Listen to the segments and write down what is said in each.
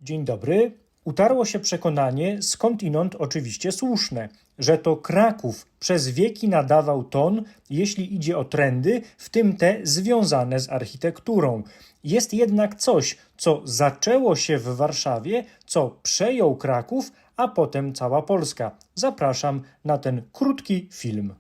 Dzień dobry. Utarło się przekonanie, skądinąd oczywiście słuszne, że to Kraków przez wieki nadawał ton, jeśli idzie o trendy, w tym te związane z architekturą. Jest jednak coś, co zaczęło się w Warszawie, co przejął Kraków, a potem cała Polska. Zapraszam na ten krótki film.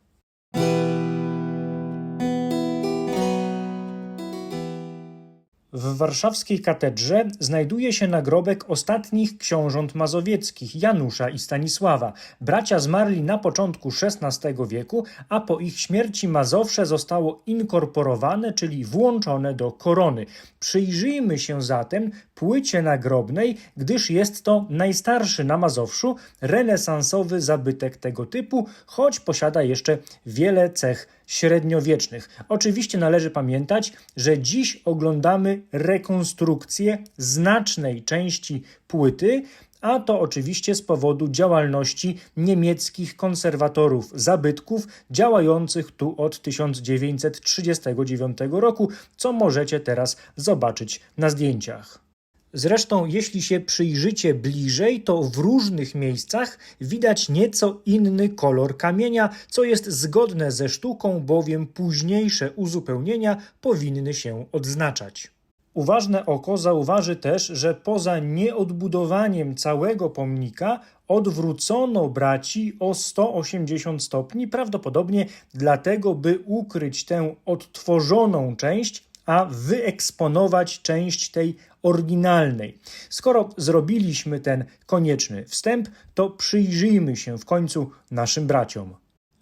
W warszawskiej katedrze znajduje się nagrobek ostatnich książąt mazowieckich, Janusza i Stanisława. Bracia zmarli na początku XVI wieku, a po ich śmierci Mazowsze zostało inkorporowane, czyli włączone do korony. Przyjrzyjmy się zatem płycie nagrobnej, gdyż jest to najstarszy na Mazowszu renesansowy zabytek tego typu, choć posiada jeszcze wiele cech średniowiecznych. Oczywiście należy pamiętać, że dziś oglądamy rekonstrukcję znacznej części płyty, a to oczywiście z powodu działalności niemieckich konserwatorów zabytków działających tu od 1939 roku, co możecie teraz zobaczyć na zdjęciach. Zresztą, jeśli się przyjrzycie bliżej, to w różnych miejscach widać nieco inny kolor kamienia, co jest zgodne ze sztuką, bowiem późniejsze uzupełnienia powinny się odznaczać. Uważne oko zauważy też, że poza nieodbudowaniem całego pomnika odwrócono braci o 180 stopni, prawdopodobnie dlatego, by ukryć tę odtworzoną część, a wyeksponować część tej oryginalnej. Skoro zrobiliśmy ten konieczny wstęp, to przyjrzyjmy się w końcu naszym braciom.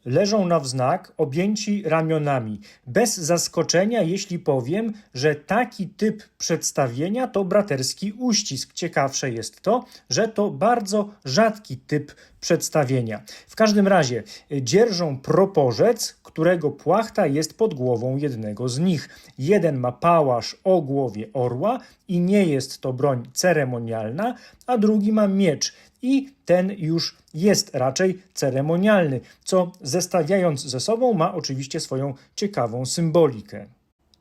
Leżą na wznak, objęci ramionami. Bez zaskoczenia, jeśli powiem, że taki typ przedstawienia to braterski uścisk. Ciekawsze jest to, że to bardzo rzadki typ przedstawienia. W każdym razie dzierżą proporzec, którego płachta jest pod głową jednego z nich. Jeden ma pałasz o głowie orła i nie jest to broń ceremonialna, a drugi ma miecz i ten już jest raczej ceremonialny, co zestawiając ze sobą ma oczywiście swoją ciekawą symbolikę.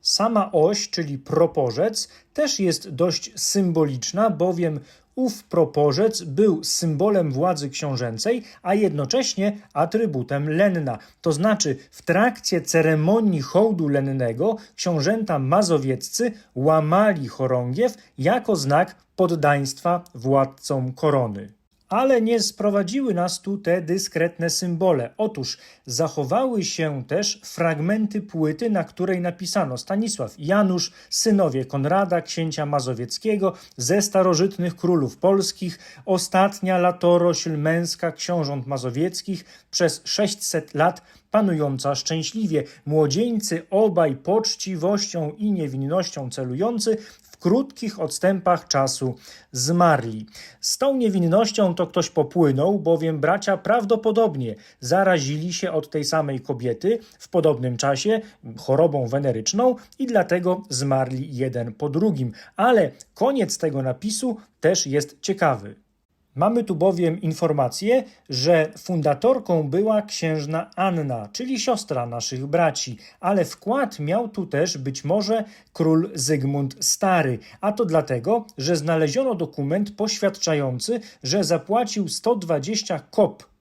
Sama oś, czyli proporzec, też jest dość symboliczna, bowiem ów proporzec był symbolem władzy książęcej, a jednocześnie atrybutem lenna. To znaczy w trakcie ceremonii hołdu lennego książęta mazowieccy łamali chorągiew jako znak poddaństwa władcom korony. Ale nie sprowadziły nas tu te dyskretne symbole. Otóż zachowały się też fragmenty płyty, na której napisano Stanisław i Janusz, synowie Konrada, księcia mazowieckiego, ze starożytnych królów polskich, ostatnia latorośl męska książąt mazowieckich, przez 600 lat panująca szczęśliwie, młodzieńcy obaj poczciwością i niewinnością celujący, w krótkich odstępach czasu zmarli. Z tą niewinnością to ktoś popłynął, bowiem bracia prawdopodobnie zarazili się od tej samej kobiety w podobnym czasie chorobą weneryczną i dlatego zmarli jeden po drugim. Ale koniec tego napisu też jest ciekawy. Mamy tu bowiem informację, że fundatorką była księżna Anna, czyli siostra naszych braci, ale wkład miał tu też być może król Zygmunt Stary, a to dlatego, że znaleziono dokument poświadczający, że zapłacił 120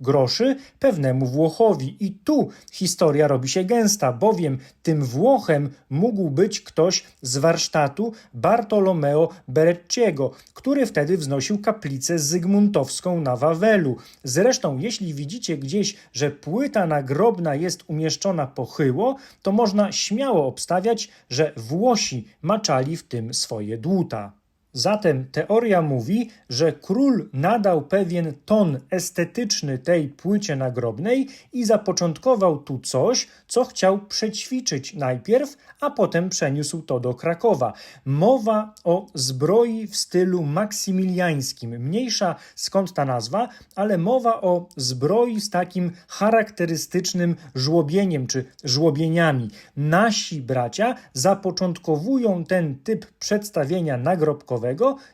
groszy pewnemu Włochowi. I tu historia robi się gęsta, bowiem tym Włochem mógł być ktoś z warsztatu Bartolomeo Berecciego, który wtedy wznosił kaplicę zygmuntowską na Wawelu. Zresztą, jeśli widzicie gdzieś, że płyta nagrobna jest umieszczona pochyło, to można śmiało obstawiać, że Włosi maczali w tym swoje dłuta. Zatem teoria mówi, że król nadał pewien ton estetyczny tej płycie nagrobnej i zapoczątkował tu coś, co chciał przećwiczyć najpierw, a potem przeniósł to do Krakowa. Mowa o zbroi w stylu maksymiliańskim. Mniejsza skąd ta nazwa, ale mowa o zbroi z takim charakterystycznym żłobieniem czy żłobieniami. Nasi bracia zapoczątkowują ten typ przedstawienia nagrobkowego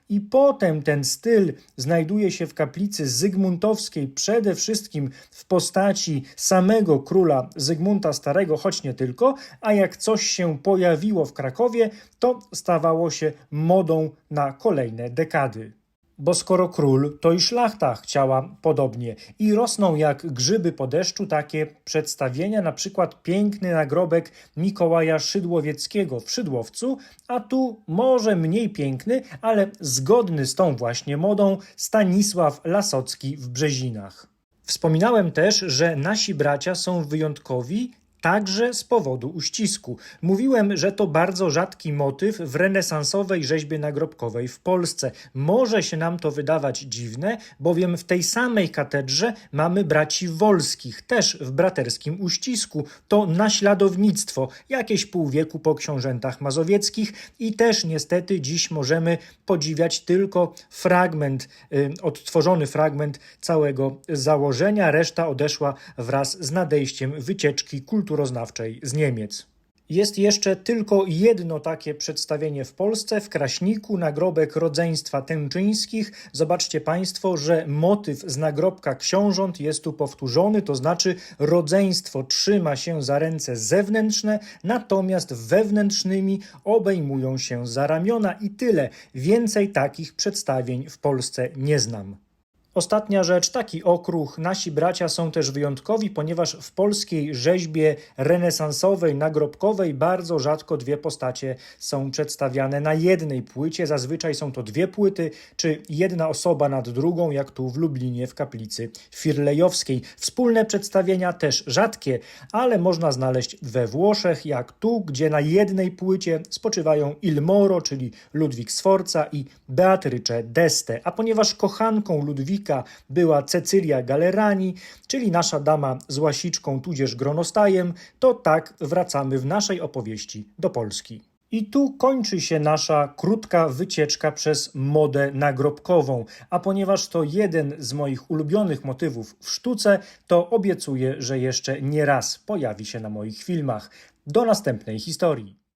i potem ten styl znajduje się w kaplicy zygmuntowskiej przede wszystkim w postaci samego króla Zygmunta Starego, choć nie tylko, a jak coś się pojawiło w Krakowie, to stawało się modą na kolejne dekady. Bo skoro król, to i szlachta chciała podobnie. I rosną jak grzyby po deszczu takie przedstawienia, na przykład piękny nagrobek Mikołaja Szydłowieckiego w Szydłowcu, a tu może mniej piękny, ale zgodny z tą właśnie modą Stanisław Lasocki w Brzezinach. Wspominałem też, że nasi bracia są wyjątkowi także z powodu uścisku. Mówiłem, że to bardzo rzadki motyw w renesansowej rzeźbie nagrobkowej w Polsce. Może się nam to wydawać dziwne, bowiem w tej samej katedrze mamy braci Wolskich, też w braterskim uścisku. To naśladownictwo, jakieś pół wieku po książętach mazowieckich i też niestety dziś możemy podziwiać tylko fragment, odtworzony fragment całego założenia. Reszta odeszła wraz z nadejściem wycieczki kulturoznawczej z Niemiec. Jest jeszcze tylko jedno takie przedstawienie w Polsce, w Kraśniku, nagrobek rodzeństwa Tęczyńskich. Zobaczcie Państwo, że motyw z nagrobka książąt jest tu powtórzony, to znaczy rodzeństwo trzyma się za ręce zewnętrzne, natomiast wewnętrznymi obejmują się za ramiona i tyle. Więcej takich przedstawień w Polsce nie znam. Ostatnia rzecz, taki okruch. Nasi bracia są też wyjątkowi, ponieważ w polskiej rzeźbie renesansowej, nagrobkowej bardzo rzadko dwie postacie są przedstawiane na jednej płycie. Zazwyczaj są to dwie płyty, czy jedna osoba nad drugą, jak tu w Lublinie w kaplicy Firlejowskiej. Wspólne przedstawienia też rzadkie, ale można znaleźć we Włoszech, jak tu, gdzie na jednej płycie spoczywają Il Moro, czyli Ludwik Sforza i Beatrice d'Este. A ponieważ kochanką Ludwika była Cecylia Galerani, czyli nasza dama z łasiczką tudzież gronostajem, to tak wracamy w naszej opowieści do Polski. I tu kończy się nasza krótka wycieczka przez modę nagrobkową, a ponieważ to jeden z moich ulubionych motywów w sztuce, to obiecuję, że jeszcze nie raz pojawi się na moich filmach. Do następnej historii.